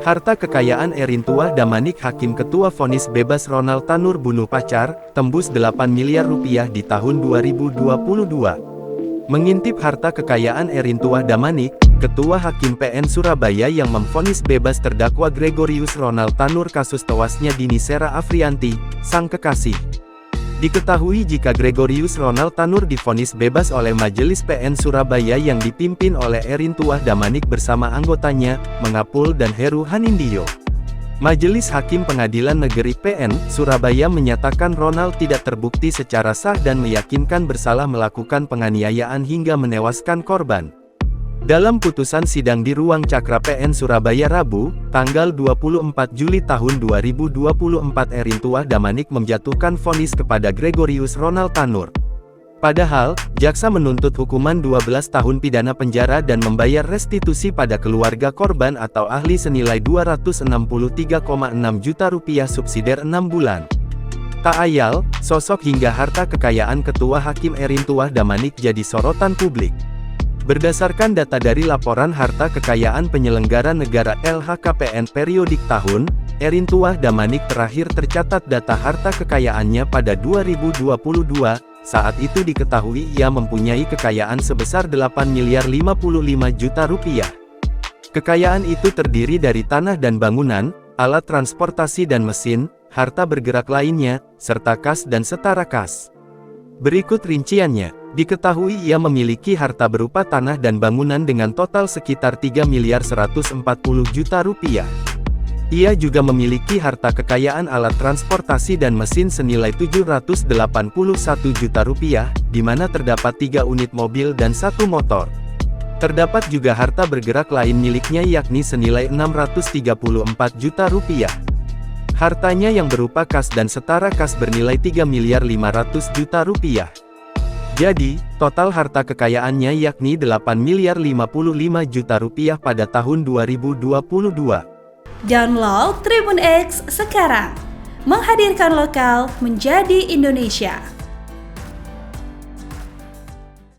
Harta kekayaan Erin Tuah Damanik Hakim Ketua vonis bebas Ronald Tanur bunuh pacar, tembus 8 miliar rupiah di tahun 2022. Mengintip harta kekayaan Erin Tuah Damanik, Ketua Hakim PN Surabaya yang memvonis bebas terdakwa Gregorius Ronald Tanur kasus tewasnya Dini Sera Afrianti, sang kekasih. Diketahui jika Gregorius Ronald Tanur divonis bebas oleh Majelis PN Surabaya yang dipimpin oleh Erin Tuah Damanik bersama anggotanya, Mengapul dan Heru Hanindyo. Majelis Hakim Pengadilan Negeri PN Surabaya menyatakan Ronald tidak terbukti secara sah dan meyakinkan bersalah melakukan penganiayaan hingga menewaskan korban. Dalam putusan sidang di Ruang Cakra PN Surabaya Rabu, tanggal 24 Juli tahun 2024 Erin Tuah Damanik menjatuhkan vonis kepada Gregorius Ronald Tanur. Padahal, jaksa menuntut hukuman 12 tahun pidana penjara dan membayar restitusi pada keluarga korban atau ahli senilai 263,6 juta rupiah subsidiar 6 bulan. Tak ayal, sosok hingga harta kekayaan Ketua Hakim Erin Tuah Damanik jadi sorotan publik. Berdasarkan data dari Laporan Harta Kekayaan Penyelenggara Negara LHKPN periodik tahun, Erin Tuah Damanik terakhir tercatat data harta kekayaannya pada 2022, saat itu diketahui ia mempunyai kekayaan sebesar 8 miliar 55 juta rupiah. Kekayaan itu terdiri dari tanah dan bangunan, alat transportasi dan mesin, harta bergerak lainnya, serta kas dan setara kas. Berikut rinciannya. Diketahui ia memiliki harta berupa tanah dan bangunan dengan total sekitar 3 miliar 140 juta rupiah. Ia juga memiliki harta kekayaan alat transportasi dan mesin senilai 781 juta rupiah, di mana terdapat 3 unit mobil dan 1 motor. Terdapat juga harta bergerak lain miliknya yakni senilai 634 juta rupiah. Hartanya yang berupa kas dan setara kas bernilai 3 miliar 500 juta rupiah. Jadi, total harta kekayaannya yakni 8 miliar 55 juta rupiah pada tahun 2022. Download Tribun X sekarang, menghadirkan lokal menjadi Indonesia.